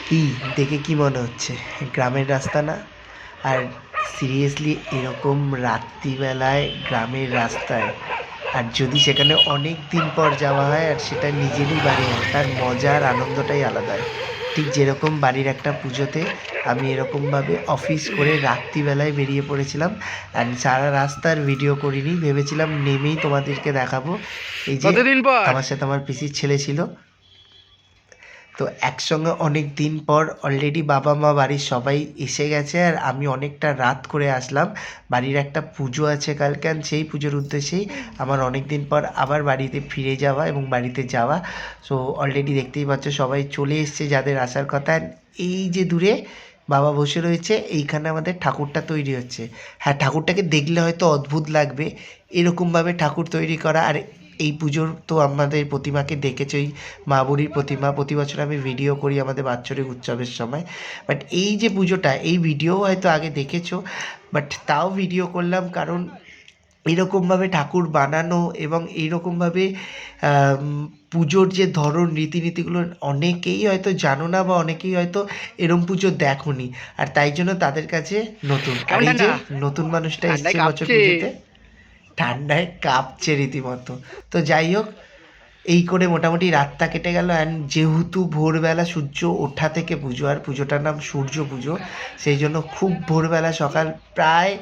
কি দেখে কি মনে হচ্ছে? গ্রামের রাস্তা না? আর সিরিয়াসলি এরকম রাত্রিবেলায় গ্রামের রাস্তায়, আর যদি সেখানে অনেক দিন পর যাওয়া হয় আর সেটা নিজেরই বাড়ি হয়, তার মজা আর আনন্দটাই আলাদা হয়। ঠিক যেরকম বাড়ির একটা পুজোতে আমি এরকমভাবে অফিস করে রাত্রিবেলায় বেরিয়ে পড়েছিলাম, অ্যান্ড সারা রাস্তার ভিডিও করিনি, ভেবেছিলাম নেমেই তোমাদেরকে দেখাবো। এই যে কতদিন পর? আমার সাথে আমার পিসির ছেলে ছিল, তো একসঙ্গে অনেক দিন পর অলরেডি বাবা মা বাড়ির সবাই এসে গেছে, আর আমি অনেকটা রাত করে আসলাম। বাড়ির একটা পুজো আছে কালকে, আর সেই পুজোর উদ্দেশ্যেই আমার অনেক দিন পর আবার বাড়িতে ফিরে যাওয়া এবং বাড়িতে যাওয়া। সো অলরেডি দেখতেই পাচ্ছ সবাই চলে এসছে যাদের আসার কথা। And এই যে দূরে বাবা বসে রয়েছে, এইখানে আমাদের ঠাকুরটা তৈরি হচ্ছে। হ্যাঁ, ঠাকুরটাকে দেখলে হয়তো অদ্ভুত লাগবে, এরকমভাবে ঠাকুর তৈরি করা। আর এই পুজোর তো আমাদের প্রতিমাকে দেখেছই, মা বুড়ির প্রতিমা। প্রতি বছর আমি ভিডিও করি আমাদের বাৎসরিক উৎসবের সময়। বাট এই যে পুজোটা, এই ভিডিও হয়তো আগে দেখেছো, বাট তাও ভিডিও করলাম কারণ এরকমভাবে ঠাকুর বানানো এবং এইরকমভাবে পুজোর যে ধরন রীতিনীতিগুলো অনেকেই হয়তো জানো না, বা অনেকেই হয়তো এরম পুজো দেখোনি, আর তাই জন্য তাদের কাছে নতুন। আর কেমন এই যে ঠান্ডা? নতুন মানুষটা ঠান্ডায় এসছে বছর কাঁপছে। পুজোতে, ঠান্ডায় কাঁপছে রীতিমতো। তো যাই হোক, এই করে মোটামুটি রাতটা কেটে গেল। অ্যান্ড যেহেতু ভোরবেলা সূর্য ওঠা থেকে পুজো, আর পুজোটার নাম সূর্য পুজো, সেই জন্য খুব ভোরবেলা সকাল প্রায়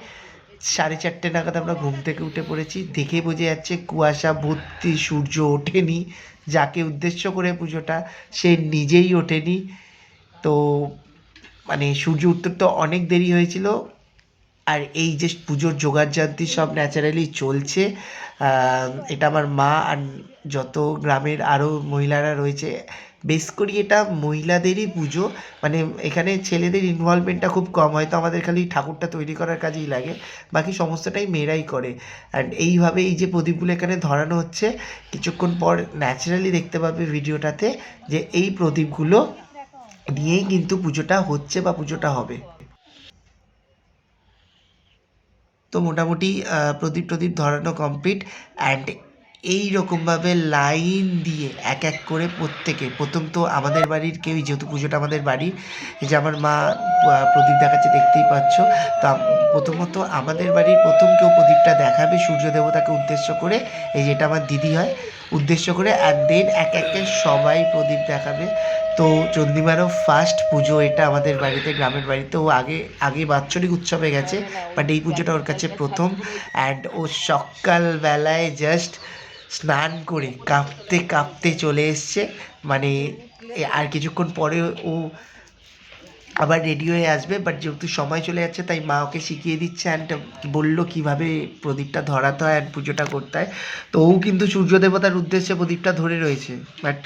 4:30 নাগাদ আমরা ঘুম থেকে উঠে পড়েছি। দেখে বোঝা যাচ্ছে কুয়াশা ভর্তি, সূর্য ওঠেনি। যাকে উদ্দেশ্য করে পুজোটা, সে নিজেই ওঠেনি। তো মানে সূর্য উঠতে তো অনেক দেরি হয়েছিল। আর এই যে পুজোর জোগাড়যন্ত্র সব ন্যাচারালি চলছে। এটা আমার মা আর যত গ্রামের আরও মহিলারা রয়েছে, বেশ করি এটা মহিলাদেরই পুজো। মানে এখানে ছেলেদের ইনভলভমেন্টটা খুব কম, হয়তো আমাদের খালি ঠাকুরটা তৈরি করার কাজেই লাগে, বাকি সমস্তটাই মেয়েরাই করে। অ্যান্ড এইভাবে এই যে প্রদীপগুলো এখানে ধরানো হচ্ছে, কিছুক্ষণ পর ন্যাচারালি দেখতে পাবে ভিডিওটাতে যে এই প্রদীপগুলো নিয়েই কিন্তু পুজোটা হচ্ছে বা পুজোটা হবে। তো মোটামুটি প্রদীপ টদীপ ধরানো কমপ্লিট। অ্যান্ড এই রকমভাবে লাইন দিয়ে এক এক করে প্রত্যেকে, প্রথম তো আমাদের বাড়ির কেউই, যেহেতু পুজোটা আমাদের বাড়ির, এই যে আমার মা প্রদীপ দেখাচ্ছে দেখতেই পাচ্ছ। তো প্রথমত আমাদের বাড়ির প্রথম কেউ প্রদীপটা দেখাবে সূর্য দেবতাকে উদ্দেশ্য করে, এই যেটা আমার দিদি হয়, উদ্দেশ্য করে। অ্যান্ড দেন এক একে সবাই প্রদীপ দেখাবে। তো চন্দ্রিমারও ফার্স্ট পুজো এটা আমাদের বাড়িতে, গ্রামের বাড়িতে। ও আগে আগে বাৎসরিক উৎসবে গেছে, বাট এই পুজোটা ওর কাছে প্রথম। অ্যান্ড ও সকালবেলায় জাস্ট স্নান করে কাঁপতে কাঁপতে চলে এসছে। মানে আর কিছুক্ষণ পরে ও আবার রেডি হয়ে আসবে, বাট যেহেতু সময় চলে যাচ্ছে তাই মা ওকে শিখিয়ে দিচ্ছে, অ্যান্ড বললো কীভাবে প্রদীপটা ধরাতে হয় অ্যান্ড পুজোটা করতে হয়। তো ও কিন্তু সূর্য দেবতার উদ্দেশ্যে প্রদীপটা ধরে রয়েছে, বাট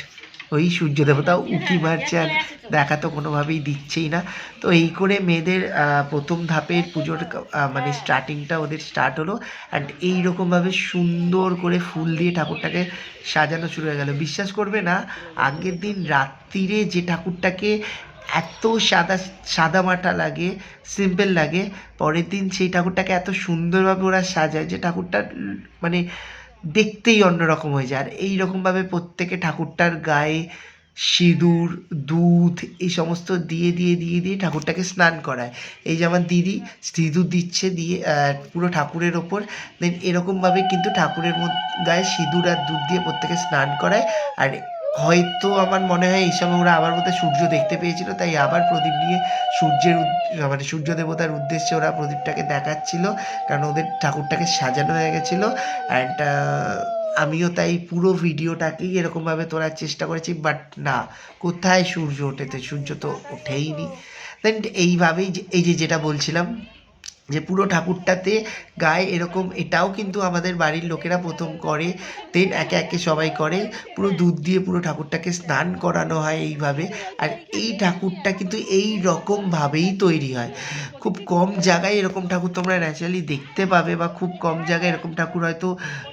ওই সূর্য দেবতা উঁকি মারছে আর দেখা তো কোনোভাবেই দিচ্ছেই না। তো এই করে মেয়েদের প্রথম ধাপের পুজোর মানে স্টার্টিংটা ওদের স্টার্ট হলো। অ্যান্ড এইরকমভাবে সুন্দর করে ফুল দিয়ে ঠাকুরটাকে সাজানো শুরু হয়ে গেল। বিশ্বাস করবে না, আগের দিন রাত্রিরে যে ঠাকুরটাকে এত সাদা সাদামাটা লাগে, সিম্পল লাগে, পরের দিন সেই ঠাকুরটাকে এত সুন্দরভাবে ওরা সাজায় যে ঠাকুরটা মানে দেখতেই অন্যরকম হয়ে যায়। আর এইরকমভাবে প্রত্যেকে ঠাকুরটার গায়ে সিঁদুর, দুধ এই সমস্ত দিয়ে দিয়ে দিয়ে দিয়ে ঠাকুরটাকে স্নান করায়। এই যে আমার দিদি সিঁদুর দিচ্ছে, দিয়ে পুরো ঠাকুরের ওপর। দেন এরকমভাবে কিন্তু ঠাকুরের গায়ে সিঁদুর আর দুধ দিয়ে প্রত্যেকে স্নান করায়। আর হয়তো আমার মনে হয় এই সময় ওরা আবার বোধহয় সূর্য দেখতে পেয়েছিল, তাই আবার প্রদীপ নিয়ে মানে সূর্য দেবতার উদ্দেশ্যে ওরা প্রদীপটাকে দেখাচ্ছিল, কারণ ওদের ঠাকুরটাকে সাজানো হয়ে গেছিলো। অ্যান্ড আমিও তাই পুরো ভিডিওটাকেই এরকমভাবে তোলার চেষ্টা করেছি, বাট না, কোথায় সূর্য ওঠেতে, সূর্য তো ওঠেইনি। দেন এইভাবেই এই যে যেটা বলছিলাম, যে পুরো ঠাকুরটাতে গায়ে এরকম, এটাও কিন্তু আমাদের বাড়ির লোকেরা প্রথম করে, দেন একে একে সবাই করে। পুরো দুধ দিয়ে পুরো ঠাকুরটাকে স্নান করানো হয় এইভাবে। আর এই ঠাকুরটা কিন্তু এই রকমভাবেই তৈরি হয়। খুব কম জায়গায় এরকম ঠাকুর তোমরা ন্যাচারালি দেখতে পাবে, বা খুব কম জায়গায় এরকম ঠাকুর হয়তো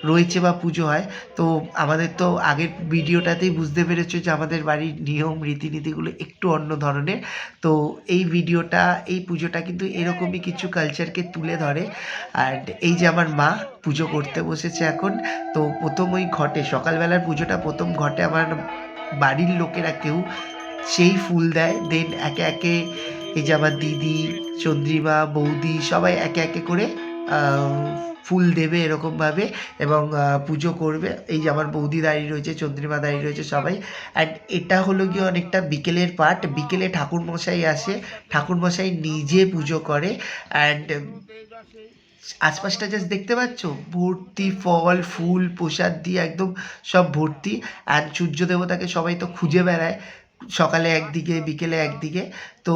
রয়েছে বা পুজো হয়। তো আমাদের তো আগের ভিডিওটাতেই বুঝতে পেরেছো যে আমাদের বাড়ির নিয়ম রীতিনীতিগুলো একটু অন্য ধরনের। তো এই ভিডিওটা, এই পুজোটা কিন্তু এরকমই কিছু কালচারকে তুলে ধরে। আর এই যে আমার মা পুজো করতে বসেছে এখন। তো প্রথম ওই ঘটে সকালবেলার পুজোটা প্রথম ঘটে, আমার বাড়ির লোকেরা কেউ সেই ফুল দেয়। দেন একে একে এই যে আমার দিদি, চন্দ্রিমা, বৌদি সবাই একে একে করে ফুল দেবে এরকমভাবে এবং পুজো করবে। এই যে আমার বৌদি দাঁড়িয়ে রয়েছে, চন্দ্রিমা দাঁড়িয়ে রয়েছে সবাই। অ্যান্ড এটা হলো গিয়ে অনেকটা বিকেলের পার্ট। বিকেলে ঠাকুরমশাই আসে, ঠাকুরমশাই নিজে পুজো করে। অ্যান্ড আশপাশটা জাস্ট দেখতে পাচ্ছ, ভর্তি ফল ফুল প্রসাদ দিয়ে একদম সব ভর্তি। আর সূর্য দেবতাকে সবাই তো খুঁজে বেড়ায়, সকালে একদিকে বিকেলে একদিকে। তো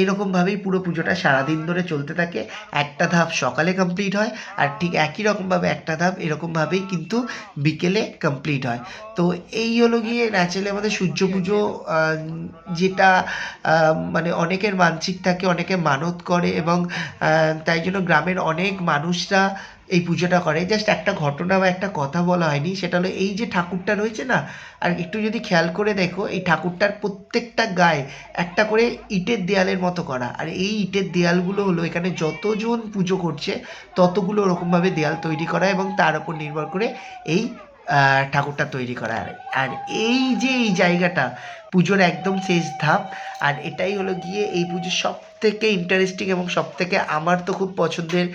এইরকমভাবেই পুরো পুজোটা সারাদিন ধরে চলতে থাকে। একটা ধাপ সকালে কমপ্লিট হয়, আর ঠিক একই রকমভাবে একটা ধাপ এরকমভাবেই কিন্তু বিকেলে কমপ্লিট হয়। তো এই হলো গিয়ে ন্যাচারালি আমাদের সূর্য পুজো, যেটা মানে অনেকের মানসিক থাকে, অনেকে মানত করে এবং তাই জন্য গ্রামের অনেক মানুষরা এই পুজোটা করে। জাস্ট একটা ঘটনা বা একটা কথা বলা হয়নি, সেটা হলো এই যে ঠাকুরটা রয়েছে না, আর একটু যদি খেয়াল করে দেখো এই ঠাকুরটার প্রত্যেকটা গায়ে একটা করে ইটের দেয়ালের মতো করা। আর এই ইটের দেয়ালগুলো হলো এখানে যতজন পুজো করছে ততগুলো ওরকমভাবে দেয়াল তৈরি করা এবং তার উপর নির্ভর করে এই ঠাকুরটা তৈরি করা। আর এই যে এই জায়গাটা পুজোর একদম শেষ ধাপ। আর এটাই হলো গিয়ে এই পুজোর সব থেকে ইন্টারেস্টিং এবং সব থেকে আমার তো খুব পছন্দের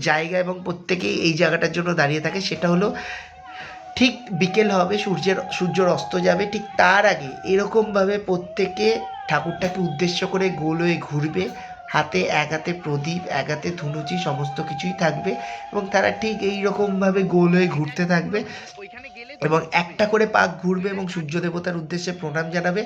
জায়গা এবং প্রত্যেকেই এই জায়গাটার জন্য দাঁড়িয়ে থাকে। সেটা হলো ঠিক বিকেল হবে, সূর্যর অস্ত যাবে, ঠিক তার আগে এরকমভাবে প্রত্যেকে ঠাকুরটাকে উদ্দেশ্য করে গোল হয়ে ঘুরবে। এক হাতে প্রদীপ, এক হাতে ধুনুচি, সমস্ত কিছুই থাকবে এবং তারা ঠিক এই রকমভাবে গোল হয়ে ঘুরতে থাকবে এবং একটা করে পাক ঘুরবে এবং সূর্য দেবতার উদ্দেশ্যে প্রণাম জানাবে।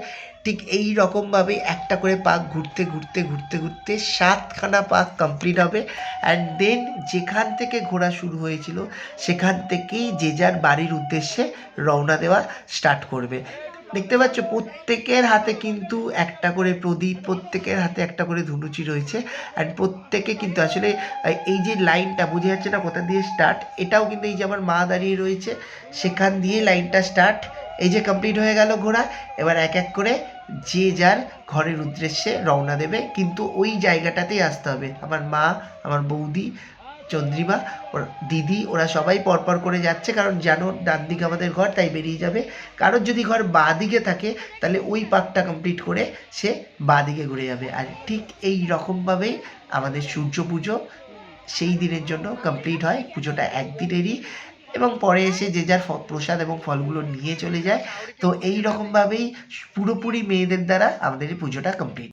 ঠিক এই রকমভাবেই একটা করে পাক ঘুরতে ঘুরতে ঘুরতে ঘুরতে 7খানা পাক কমপ্লিট হবে। অ্যান্ড দেন যেখান থেকে ঘোরা শুরু হয়েছিল সেখান থেকেই যে যার বাড়ির উদ্দেশ্যে রওনা দেওয়া স্টার্ট করবে। দেখতে পাচ্ছ প্রত্যেকের হাতে কিন্তু একটা করে প্রদীপ, প্রত্যেকের হাতে একটা করে ধুনুচি রয়েছে। অ্যান্ড প্রত্যেকে কিন্তু আসলে এই যে লাইনটা বোঝা যাচ্ছে না কোথা দিয়ে স্টার্ট, এটাও কিন্তু এই যে আমার মা দাঁড়িয়ে রয়েছে সেখান দিয়ে লাইনটা স্টার্ট। এই যে কমপ্লিট হয়ে গেল ঘোরা, এবার এক এক করে যে যার ঘরের উদ্দেশ্যে রওনা দেবে, কিন্তু ওই জায়গাটাতেই আসতে হবে। আমার মা, আমার বৌদি, চন্দ্রিমা, ওর দিদি, ওরা সবাই পরপর করে যাচ্ছে, কারণ জানো ডান দিকে আমাদের ঘর, তাই বেরিয়ে যাবে। কারোর যদি ঘর বাঁ দিকে থাকে তাহলে ওই পাকটা কমপ্লিট করে সে বাঁ দিকে ঘুরে যাবে। আর ঠিক এই রকমভাবেই আমাদের সূর্য পুজো সেই দিনের জন্য কমপ্লিট হয়। পুজোটা একদিনেরই এবং পরে এসে যে যার প্রসাদ এবং ফলগুলো নিয়ে চলে যায়। তো এই রকমভাবেই পুরোপুরি মেয়েদের দ্বারা আমাদের এই পুজোটা কমপ্লিট।